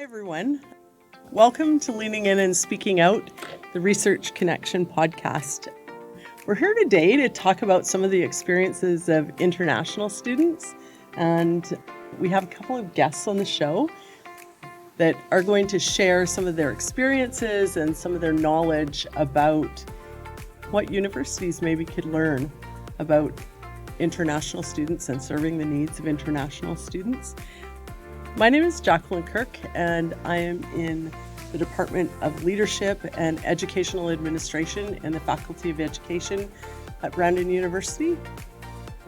everyone. Welcome to Leaning In and Speaking Out, the Research Connection podcast. We're here today to talk about some of the experiences of international students, and we have a couple of guests on the show that are going to share some of their experiences and some of their knowledge about what universities maybe could learn about international students and serving the needs of international students. My name is Jacqueline Kirk, and I am in the Department of Leadership and Educational Administration in the Faculty of Education at Brandon University.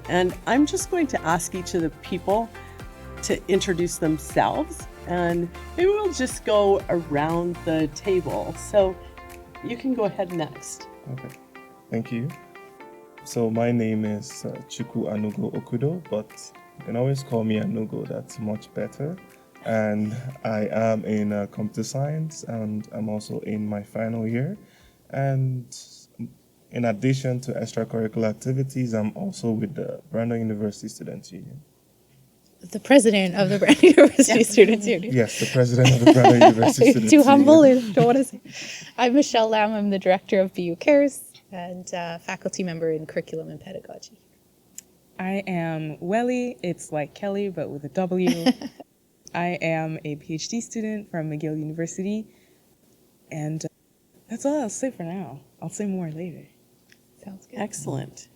And I'm just going to ask each of the people to introduce themselves, and maybe we'll just go around the table. So you can go ahead next. Okay, thank you. So my name is Chuwkuanugo Okudo, but you can always call me Anugo, that's much better. And I am in computer science, and I'm also in my final year. And in addition to extracurricular activities, I'm also with the Brandon University Students Union. The president of the Brandon University Students Union. Yes, the president of the Brandon University Students Too Union. humble, I don't want to say. I'm Michelle Lam, I'm the director of BU Cares and faculty member in curriculum and pedagogy. I am Welly, it's like Kelly, but with a W. I am a PhD student from McGill University, and that's all I'll say for now. I'll say more later. Sounds good. Excellent.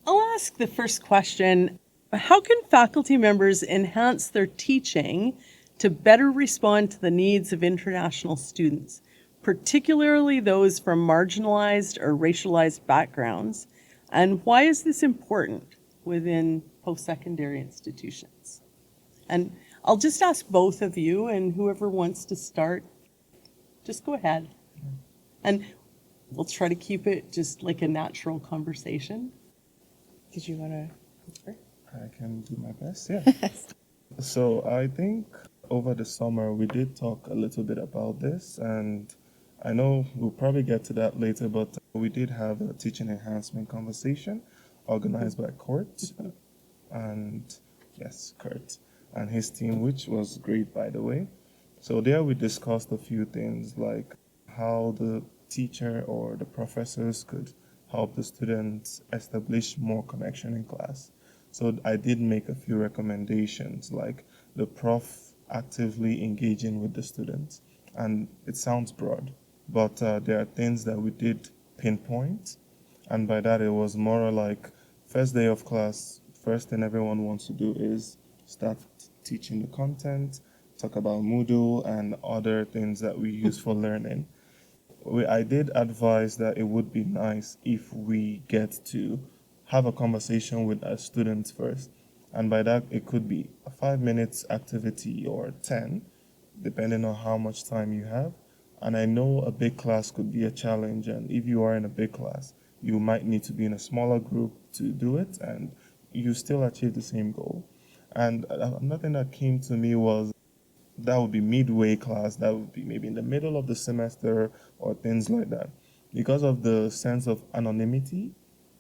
I'll ask the first question. How can faculty members enhance their teaching to better respond to the needs of international students, particularly those from marginalized or racialized backgrounds? And why is this important within post-secondary institutions? And I'll just ask both of you, and whoever wants to start, just go ahead. And we'll try to keep it just like a natural conversation. Did you want to go first? I can do my best, yeah. So I think over the summer we did talk a little bit about this, and I know we'll probably get to that later, but we did have a teaching enhancement conversation organized by Kurt, and yes, Kurt and his team, which was great, by the way. So there we discussed a few things like how the teacher or the professors could help the students establish more connection in class. So I did make a few recommendations, like the prof actively engaging with the students. And it sounds broad, but there are things that we did pinpoint. And by that, it was more like first day of class, first thing everyone wants to do is start teaching the content, talk about Moodle and other things that we use for learning. I did advise that it would be nice if we get to have a conversation with our students first. And by that, it could be a 5 minutes activity or 10, depending on how much time you have. And I know a big class could be a challenge. And if you are in a big class, you might need to be in a smaller group to do it, and you still achieve the same goal. And another thing that came to me was that would be midway class, that would be maybe in the middle of the semester or things like that. Because of the sense of anonymity,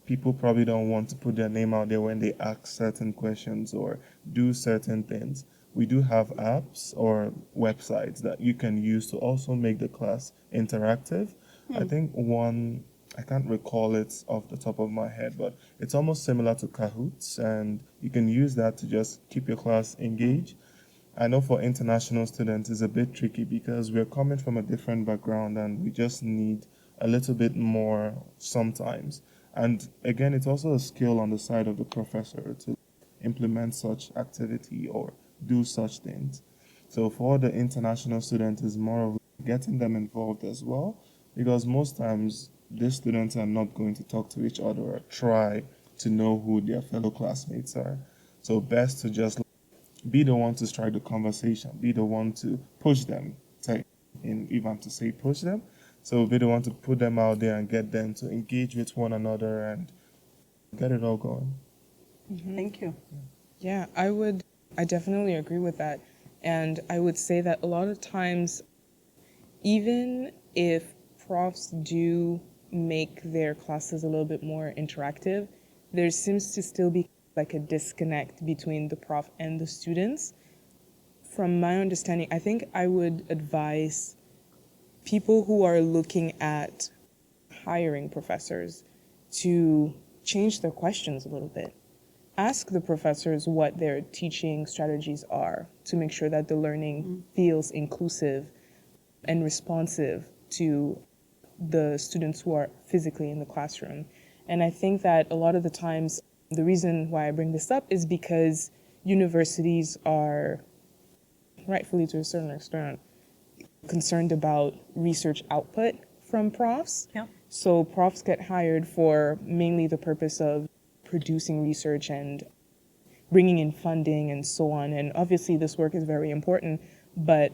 people probably don't want to put their name out there when they ask certain questions or do certain things. We do have apps or websites that you can use to also make the class interactive. I think one, I can't recall it off the top of my head, but it's almost similar to Kahoots, and you can use that to just keep your class engaged. I know for international students it's a bit tricky because we're coming from a different background and we just need a little bit more sometimes. And again, it's also a skill on the side of the professor to implement such activity or do such things. So for the international students, it's more of getting them involved as well, because most times these students are not going to talk to each other or try to know who their fellow classmates are. So best to just be the one to strike the conversation, be the one to push them, if I'm to say push them. So be the one to put them out there and get them to engage with one another and get it all going. Thank you. Yeah, I definitely agree with that. And I would say that a lot of times, even if profs do make their classes a little bit more interactive, there seems to still be like a disconnect between the prof and the students. from my understanding, I think I would advise people who are looking at hiring professors to change their questions a little bit. Ask the professors what their teaching strategies are to make sure that the learning feels inclusive and responsive to the students who are physically in the classroom. And I think that a lot of the times, the reason why I bring this up is because universities are, rightfully to a certain extent, concerned about research output from profs. Yeah. So profs get hired for mainly the purpose of producing research and bringing in funding and so on. And obviously this work is very important, but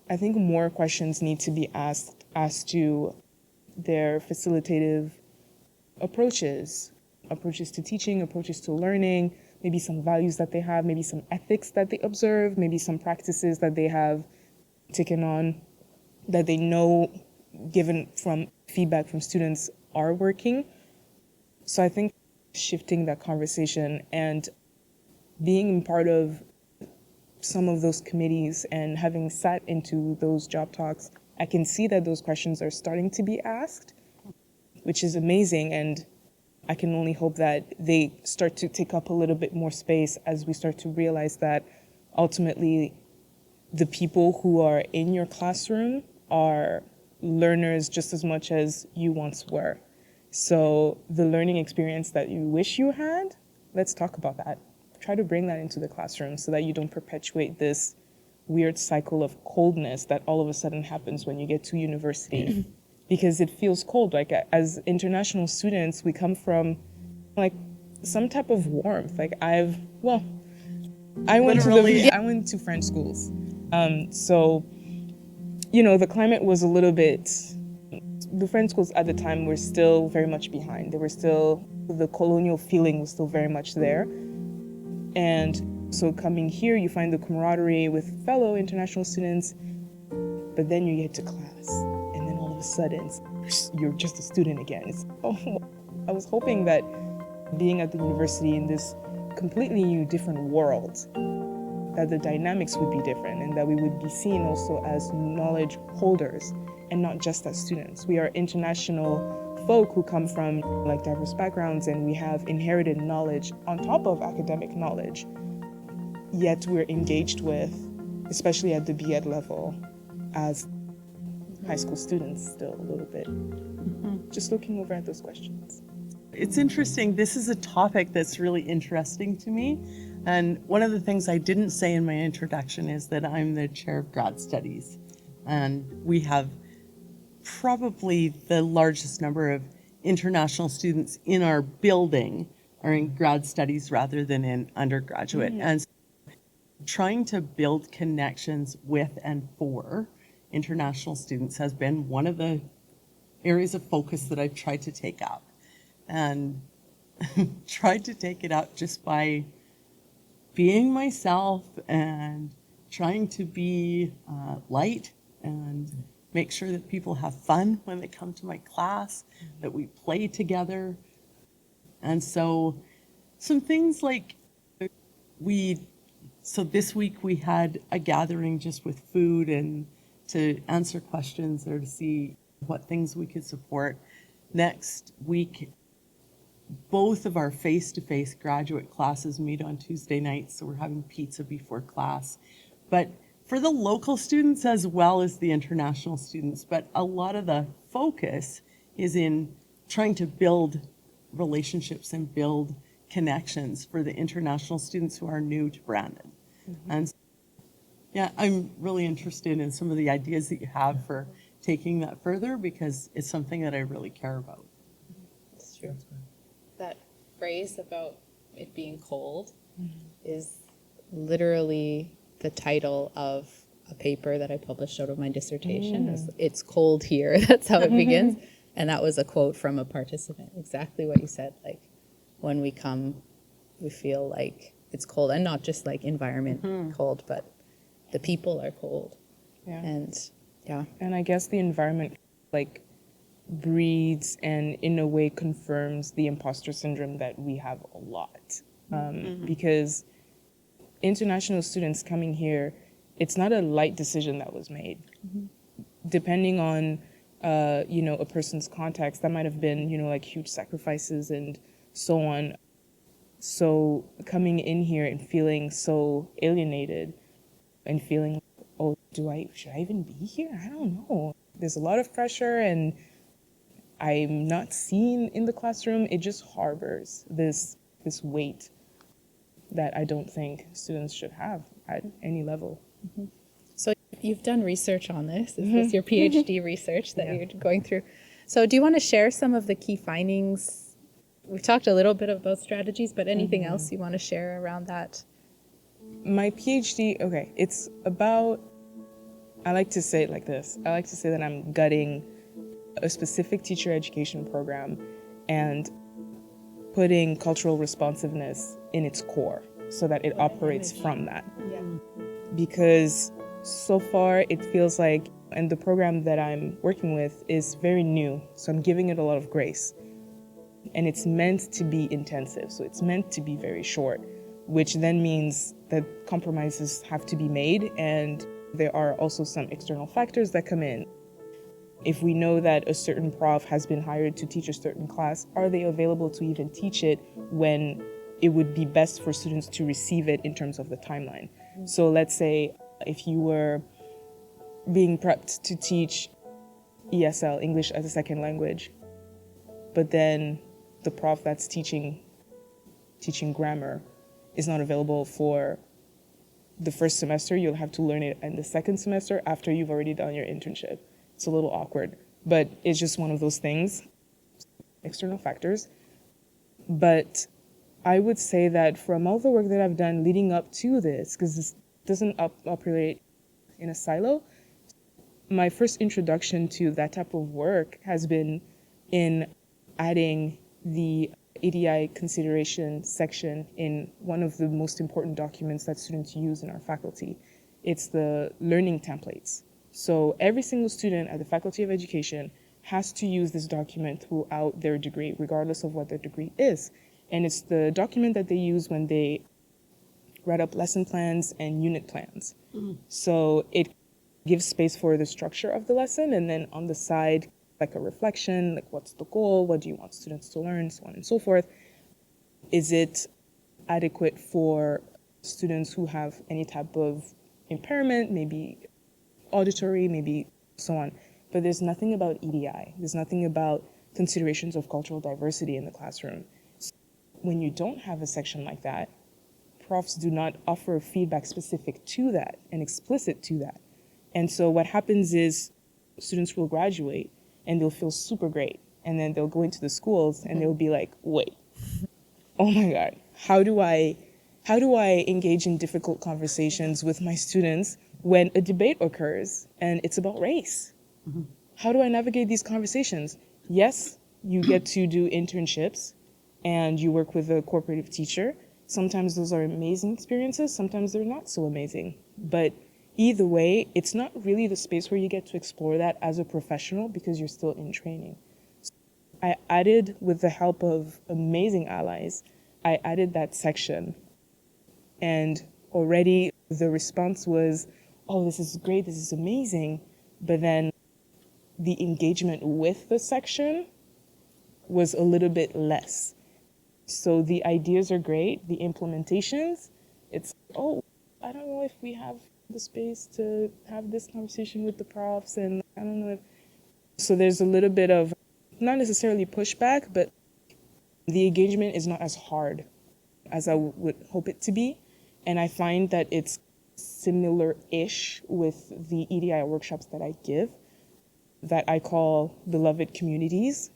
I think more questions need to be asked as to their facilitative approaches to teaching, approaches to learning, maybe some values that they have, maybe some ethics that they observe, maybe some practices that they have taken on that they know, given from feedback from students, are working. So I think shifting that conversation and being part of some of those committees and having sat into those job talks, I can see that those questions are starting to be asked, which is amazing. And I can only hope that they start to take up a little bit more space as we start to realize that ultimately the people who are in your classroom are learners just as much as you once were. So the learning experience that you wish you had, let's talk about that. Try to bring that into the classroom so that you don't perpetuate this weird cycle of coldness that all of a sudden happens when you get to university. Because it feels cold. Like as international students, we come from like some type of warmth. Like I went to French schools. So, you know, the climate was a little bit, the French schools at the time were still very much behind. They were still, the colonial feeling was still very much there. And so coming here, you find the camaraderie with fellow international students, but then you get to class, and then all of a sudden, you're just a student again. It's, I was hoping that being at the university in this completely new, different world, that the dynamics would be different and that we would be seen also as knowledge holders and not just as students. We are international folk who come from like diverse backgrounds and we have inherited knowledge on top of academic knowledge, yet we're engaged with, especially at the B.Ed level, as high school students still a little bit. Just looking over at those questions. It's interesting. This is a topic that's really interesting to me. And one of the things I didn't say in my introduction is that I'm the chair of grad studies. And we have probably the largest number of international students in our building are in grad studies rather than in undergraduate. And so trying to build connections with and for international students has been one of the areas of focus that I've tried to take up. And tried to take it up just by being myself and trying to be light and make sure that people have fun when they come to my class, that we play together. And so some things like so this week we had a gathering just with food and to answer questions or to see what things we could support. Next week, both of our face-to-face graduate classes meet on Tuesday nights, so we're having pizza before class. But for the local students as well as the international students, but a lot of the focus is in trying to build relationships and build connections for the international students who are new to Brandon. And so, yeah, I'm really interested in some of the ideas that you have for taking that further because it's something that I really care about. That's true. That phrase about it being cold is literally the title of a paper that I published out of my dissertation. It's cold here. That's how it begins. And that was a quote from a participant. Exactly what you said. Like when we come, we feel like it's cold, and not just like environment cold, but the people are cold. Yeah. And I guess the environment like breeds and in a way confirms the imposter syndrome that we have a lot. Because international students coming here, it's not a light decision that was made. Depending on, a person's context, that might have been, like huge sacrifices and so on. So coming in here and feeling so alienated and feeling, oh, should I even be here? I don't know. There's a lot of pressure and I'm not seen in the classroom. It just harbors this weight that I don't think students should have at any level. So you've done research on this. Is this your PhD research that you're going through? So do you want to share some of the key findings? We've talked a little bit about strategies, but anything else you want to share around that? My PhD, okay, it's about, I like to say it like this. I like to say that I'm gutting a specific teacher education program and putting cultural responsiveness in its core so that it operates from that. Yeah. Because so far it feels like, and the program that I'm working with is very new, so I'm giving it a lot of grace. And it's meant to be intensive, so it's meant to be very short, which then means that compromises have to be made, and there are also some external factors that come in. If we know that a certain prof has been hired to teach a certain class, are they available to even teach it when it would be best for students to receive it in terms of the timeline? So let's say if you were being prepped to teach ESL, English as a Second Language, but then the prof that's teaching grammar is not available for the first semester, you'll have to learn it in the second semester after you've already done your internship. It's a little awkward, but it's just one of those things, external factors. But I would say that from all the work that I've done leading up to this, because this doesn't operate in a silo, my first introduction to that type of work has been in adding the ADI consideration section in one of the most important documents that students use in our faculty. It's the learning templates. So every single student at the Faculty of Education has to use this document throughout their degree, regardless of what their degree is. And it's the document that they use when they write up lesson plans and unit plans. So it gives space for the structure of the lesson, and then on the side, like a reflection, like what's the goal, what do you want students to learn, so on and so forth. Is it adequate for students who have any type of impairment, maybe auditory, maybe so on. But there's nothing about EDI. There's nothing about considerations of cultural diversity in the classroom. So when you don't have a section like that, profs do not offer feedback specific to that and explicit to that. And so what happens is students will graduate and they'll feel super great. And then they'll go into the schools and they'll be like, wait, oh my God, how do I engage in difficult conversations with my students when a debate occurs and it's about race? How do I navigate these conversations? Yes, you get to do internships and you work with a cooperative teacher. Sometimes those are amazing experiences, sometimes they're not so amazing. But either way, it's not really the space where you get to explore that as a professional because you're still in training. So I added, with the help of amazing allies, I added that section. And already the response was, oh, this is great, this is amazing. But then the engagement with the section was a little bit less. So the ideas are great, the implementations, it's, oh, I don't know if we have the space to have this conversation with the profs, and I don't know if... So there's a little bit of, not necessarily pushback, but the engagement is not as hard as I would hope it to be. And I find that it's similar-ish with the EDI workshops that I give, that I call beloved communities.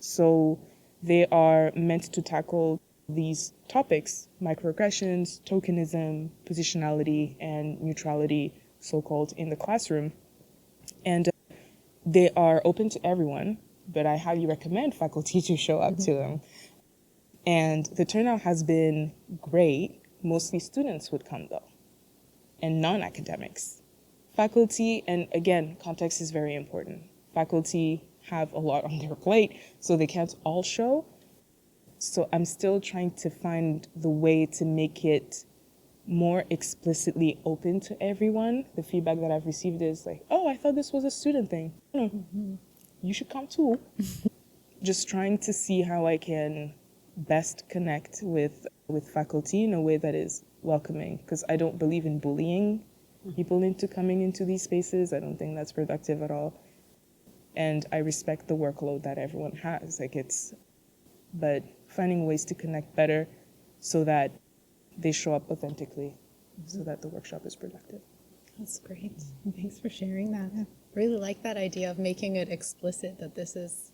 So they are meant to tackle these topics: microaggressions, tokenism, positionality, and neutrality, so-called, in the classroom. And they are open to everyone, but I highly recommend faculty to show up to them. And the turnout has been great. Mostly students would come, though, and non-academics. Faculty, and again, context is very important. Faculty have a lot on their plate, so they can't all show. So I'm still trying to find the way to make it more explicitly open to everyone. The feedback that I've received is like, oh, I thought this was a student thing. No, you should come too. Just trying to see how I can best connect with faculty in a way that is welcoming, because I don't believe in bullying people into coming into these spaces. I don't think that's productive at all. And I respect the workload that everyone has. But finding ways to connect better so that they show up authentically, so that the workshop is productive. That's great. Thanks for sharing that. I really like that idea of making it explicit that this is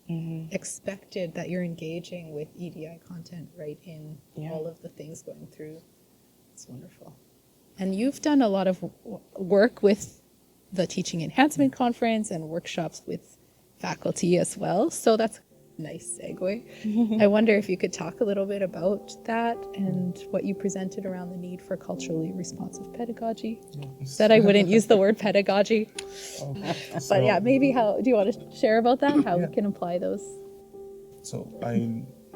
expected, that you're engaging with EDI content right in all of the things going through. It's wonderful. And you've done a lot of work with the Teaching Enhancement Conference and workshops with faculty as well. So that's a nice segue. I wonder if you could talk a little bit about that and what you presented around the need for culturally responsive pedagogy. Said I wouldn't use the word pedagogy. But yeah, maybe do you want to share about that? How we can apply those? So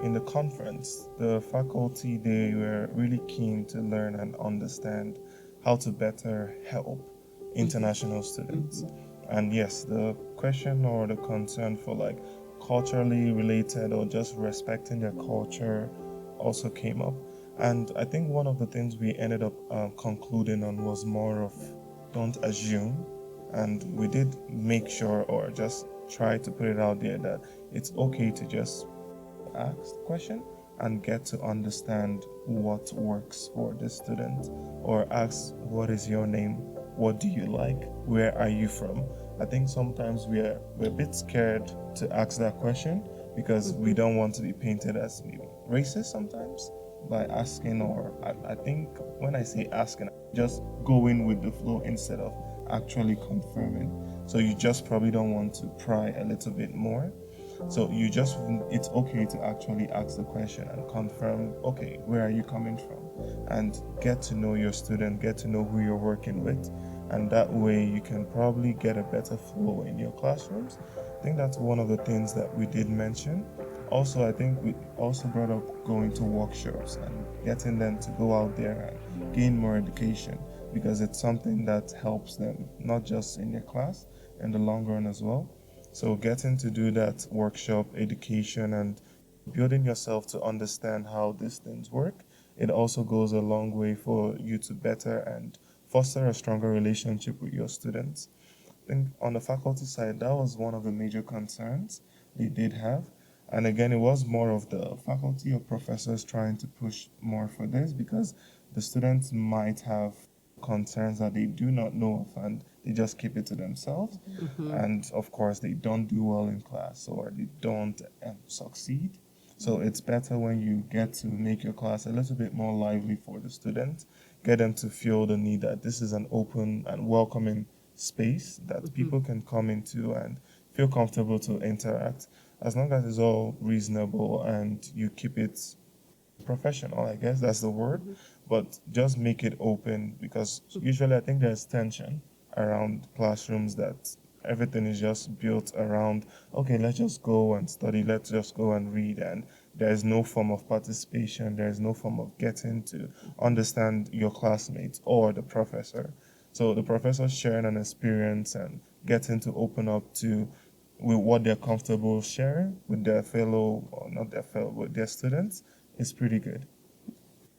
in the conference, the faculty, they were really keen to learn and understand how to better help international students. And yes, the question or the concern for like culturally related or just respecting their culture also came up. And I think one of the things we ended up concluding on was more of don't assume. And we did make sure or just try to put it out there that it's okay to just ask the question and get to understand what works for the student, or ask, what is your name? What do you like? Where are you from? I think sometimes we're a bit scared to ask that question because we don't want to be painted as maybe racist sometimes by asking, or I think when I say asking, just going with the flow instead of actually confirming. So you just probably don't want to pry a little bit more. So it's okay to actually ask the question and confirm, okay, where are you coming from? And get to know your student, get to know who you're working with. And that way you can probably get a better flow in your classrooms. I think that's one of the things that we did mention. Also, I think we also brought up going to workshops and getting them to go out there and gain more education, because it's something that helps them, not just in their class, in the long run as well. So getting to do that workshop education and building yourself to understand how these things work, it also goes a long way for you to better and foster a stronger relationship with your students. I think on the faculty side, that was one of the major concerns they did have. And again, it was more of the faculty or professors trying to push more for this, because the students might have concerns that they do not know of and they just keep it to themselves. And of course, they don't do well in class or they don't succeed. So it's better when you get to make your class a little bit more lively for the students, get them to feel the need that this is an open and welcoming space that people can come into and feel comfortable to interact, as long as it's all reasonable and you keep it professional, I guess that's the word. But just make it open, because usually I think there's tension around classrooms that everything is just built around, okay, let's just go and study, let's just go and read, and there's no form of participation, there's no form of getting to understand your classmates or the professor. So the professor sharing an experience and getting to open up to with what they're comfortable sharing with their fellow, or not their fellow, with their students, is pretty good.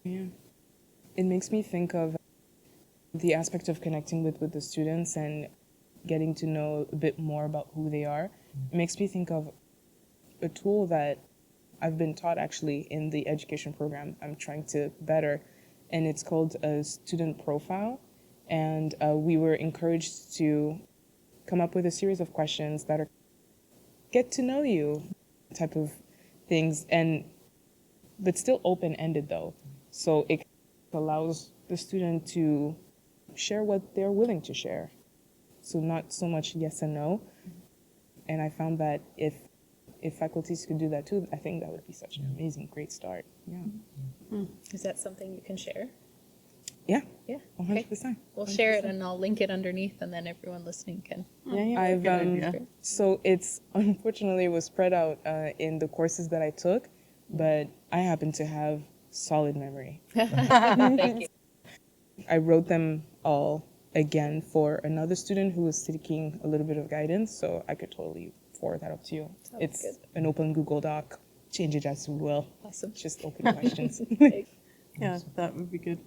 Yeah. It makes me think of the aspect of connecting with the students and getting to know a bit more about who they are. It makes me think of a tool that I've been taught actually in the education program I'm trying to better, and it's called a student profile. And we were encouraged to come up with a series of questions that are get to know you type of things, but still open-ended though. So it allows the student to share what they're willing to share. So not so much yes and no. And I found that if faculties could do that too, I think that would be such an amazing, great start. Yeah. Is that something you can share? Yeah. Yeah. 100%. We'll share it and I'll link it underneath, and then everyone listening can. So it's unfortunately was spread out in the courses that I took, but I happen to have solid memory. Thank you. I wrote them all again for another student who was seeking a little bit of guidance, so I could totally forward that up to you. It's good. an open Google Doc. Change it as you will. Awesome. Just open questions. Yeah, that would be good.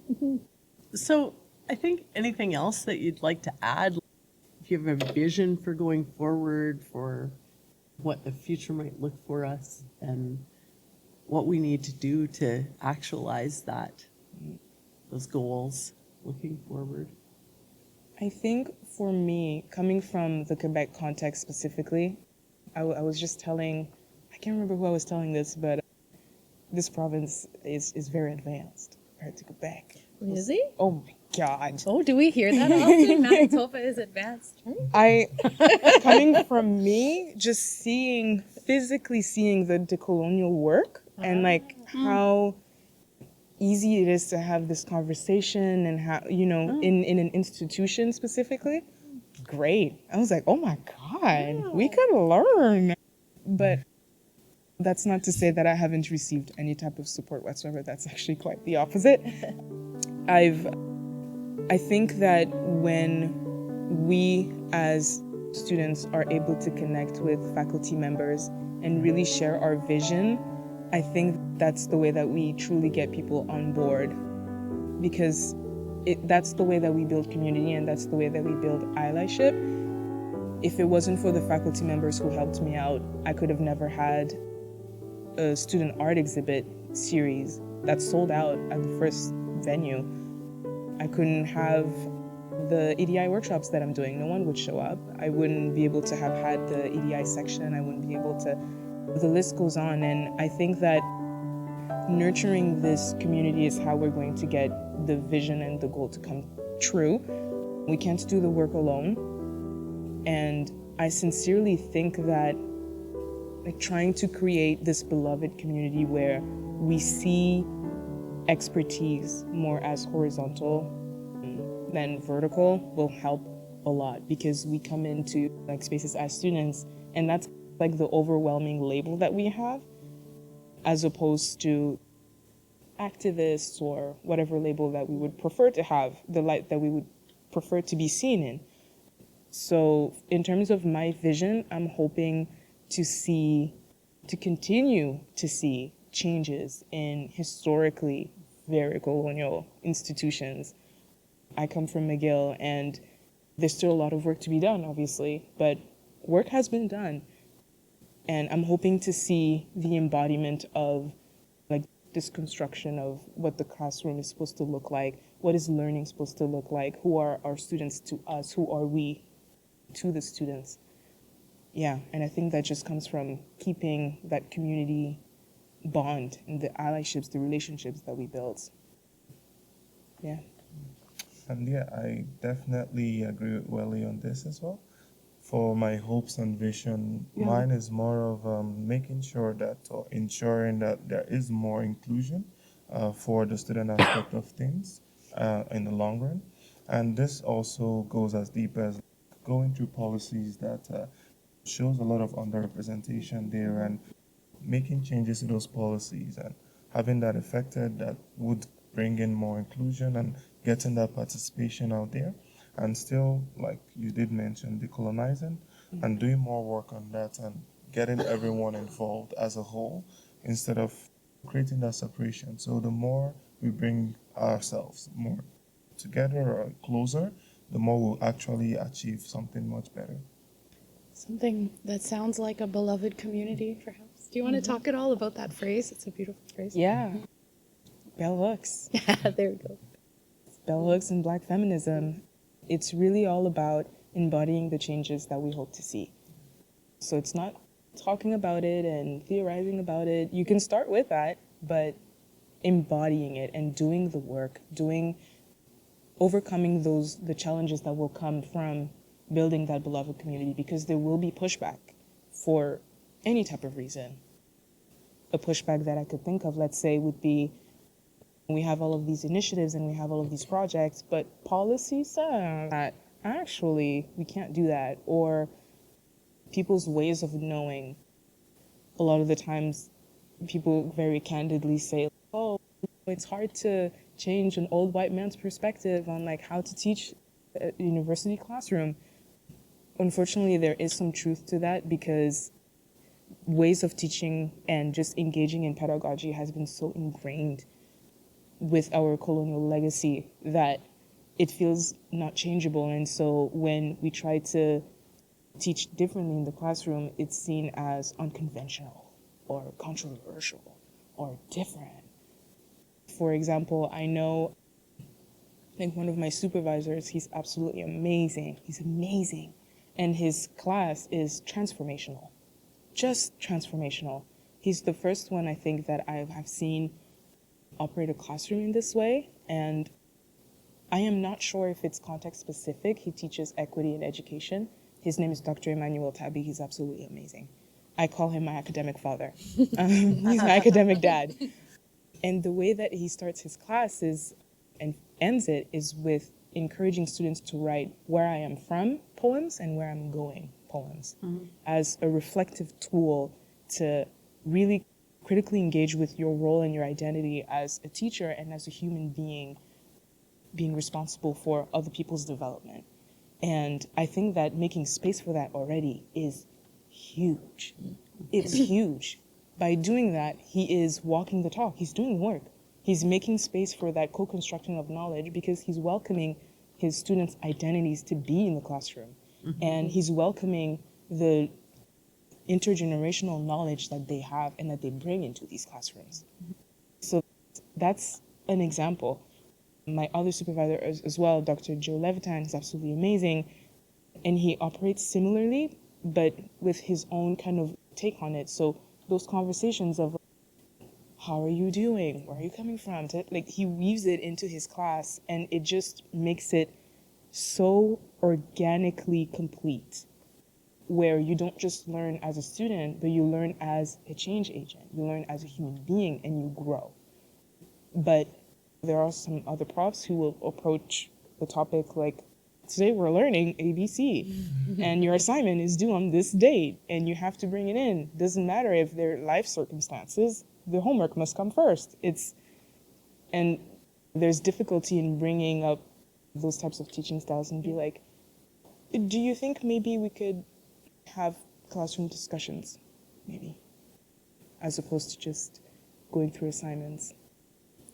So I think anything else that you'd like to add, if you have a vision for going forward, for what the future might look for us and what we need to do to actualize that, those goals looking forward. I think for me, coming from the Quebec context specifically, I was just telling, I can't remember who I was telling this, but this province is very advanced compared to Quebec. Really? Oh my God. Oh, do we hear that often? Manitoba is advanced. Coming from me, just physically seeing the decolonial work and like how easy it is to have this conversation and how, in an institution specifically, great. I was like, oh my God, we could learn. But that's not to say that I haven't received any type of support whatsoever. That's actually quite the opposite. I think that when we as students are able to connect with faculty members and really share our vision, I think that's the way that we truly get people on board, because that's the way that we build community and that's the way that we build allyship. If it wasn't for the faculty members who helped me out, I could have never had a student art exhibit series that sold out at the first venue. I couldn't have the EDI workshops that I'm doing. No one would show up. I wouldn't be able to have had the EDI section. I wouldn't be able to, the list goes on. And I think that nurturing this community is how we're going to get the vision and the goal to come true. We can't do the work alone. And I sincerely think that trying to create this beloved community where we see expertise more as horizontal than vertical will help a lot, because we come into spaces as students and that's the overwhelming label that we have, as opposed to activists or whatever label that we would prefer to have, the light that we would prefer to be seen in. So in terms of my vision, I'm hoping to continue to see changes in historically very colonial institutions. I come from McGill and there's still a lot of work to be done, obviously, but work has been done. And I'm hoping to see the embodiment of this construction of what the classroom is supposed to look like, what is learning supposed to look like, who are our students to us, who are we to the students. Yeah, and I think that just comes from keeping that community bond and the allyships, the relationships that we build. Yeah. And yeah, I definitely agree with Welly on this as well. For my hopes and vision, mine is more of making sure that, or ensuring that there is more inclusion for the student aspect of things in the long run. And this also goes as deep as going through policies that shows a lot of underrepresentation there and making changes to those policies and having that affected that would bring in more inclusion and getting that participation out there. And still, like you did mention, decolonizing and doing more work on that and getting everyone involved as a whole instead of creating that separation. So the more we bring ourselves more together or closer, the more we'll actually achieve something much better. Something that sounds like a beloved community, perhaps. Do you want to talk at all about that phrase? It's a beautiful phrase. Yeah. Bell hooks. Yeah, there we go. Bell hooks and Black feminism. It's really all about embodying the changes that we hope to see. So it's not talking about it and theorizing about it. You can start with that, but embodying it and doing the work, overcoming the challenges that will come from building that beloved community, because there will be pushback for any type of reason. A pushback that I could think of, let's say, would be we have all of these initiatives and we have all of these projects, but policy says that actually we can't do that, or people's ways of knowing. A lot of the times people very candidly say, oh, It's hard to change an old white man's perspective on like how to teach a university classroom. Unfortunately, there is some truth to that because ways of teaching and just engaging in pedagogy has been so ingrained with our colonial legacy that it feels not changeable. And so when we try to teach differently in the classroom, it's seen as unconventional or controversial or different. For example, I think one of my supervisors, he's absolutely amazing. He's amazing. And his class is transformational, just transformational. He's the first one I think that I have seen operate a classroom in this way. And I am not sure if it's context specific. He teaches equity in education. His name is Dr. Emmanuel Tabi. He's absolutely amazing. I call him my academic father. He's my academic dad. And the way that he starts his class and ends it is with encouraging students to write where I am from poems and where I'm going poems as a reflective tool to really critically engage with your role and your identity as a teacher and as a human being responsible for other people's development. And I think that making space for that already is huge. It's huge. By doing that, he is walking the talk. He's doing work. He's making space for that co-construction of knowledge because he's welcoming his students' identities to be in the classroom. And he's welcoming the intergenerational knowledge that they have and that they bring into these classrooms. So that's an example. My other supervisor as well, Dr. Joe Levitan, is absolutely amazing. And he operates similarly, but with his own kind of take on it. So those conversations of how are you doing? Where are you coming from? Like he weaves it into his class and it just makes it so organically complete where you don't just learn as a student, but you learn as a change agent. You learn as a human being and you grow. But there are some other profs who will approach the topic like, today we're learning ABC and your assignment is due on this date and you have to bring it in. Doesn't matter if their life circumstances, the homework must come first. And there's difficulty in bringing up those types of teaching styles and be like, do you think maybe we could have classroom discussions, maybe, as opposed to just going through assignments?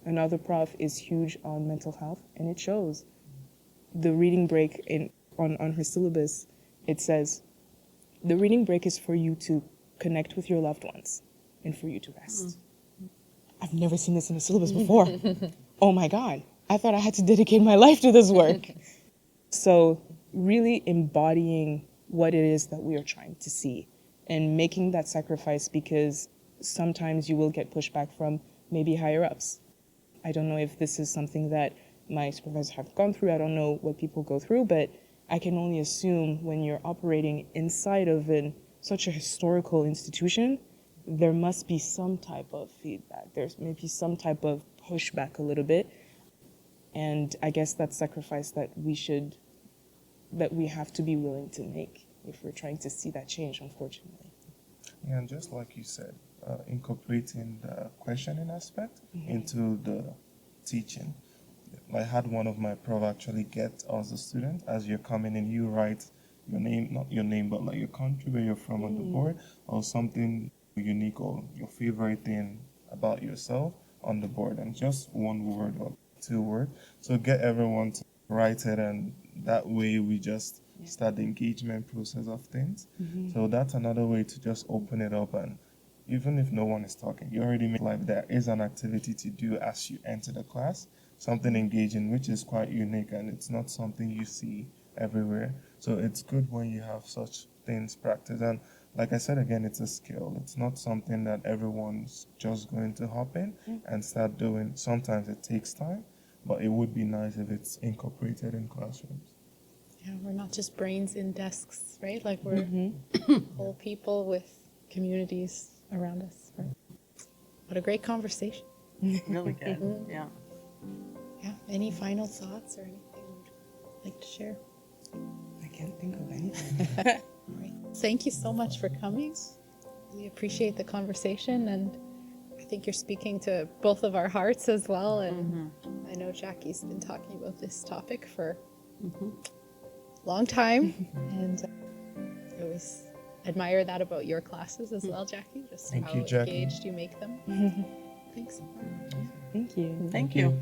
Another prof is huge on mental health, and it shows. The reading break on her syllabus, it says, the reading break is for you to connect with your loved ones and for you to rest. I've never seen this in a syllabus before. Oh my God, I thought I had to dedicate my life to this work. So really embodying what it is that we are trying to see and making that sacrifice because sometimes you will get pushback from maybe higher ups. I don't know if this is something that my supervisors have gone through. I don't know what people go through, but I can only assume when you're operating inside of such a historical institution, there must be some type of feedback. There's maybe some type of pushback a little bit. And I guess that's sacrifice that we have to be willing to make if we're trying to see that change, unfortunately. Yeah, and just like you said, incorporating the questioning aspect into the teaching. I had one of my prof actually get us a student, as you're coming in, you write your name, not your name, but like your country, where you're from on the board, or something unique or your favorite thing about yourself on the board, and just one word or 2 words. So get everyone to write it, and that way we just start the engagement process of things. So that's another way to just open it up, and even if no one is talking, you already make like there is an activity to do as you enter the class, something engaging, which is quite unique, and it's not something you see everywhere. So it's good when you have such things practiced. And like I said again, it's a skill. It's not something that everyone's just going to hop in and start doing. Sometimes it takes time, but it would be nice if it's incorporated in classrooms. Yeah, we're not just brains in desks, right? Like we're whole people with communities around us. Right? What a great conversation. Really good. Yeah. Yeah. Any final thoughts or anything you'd like to share? I can't think of anything. All right. Thank you so much for coming. We appreciate the conversation, and I think you're speaking to both of our hearts as well. And I know Jackie's been talking about this topic for a long time. And I always admire that about your classes as well, Jackie, just Thank how you, Jackie. engaged you make them. Thanks. Thank you. Thank you.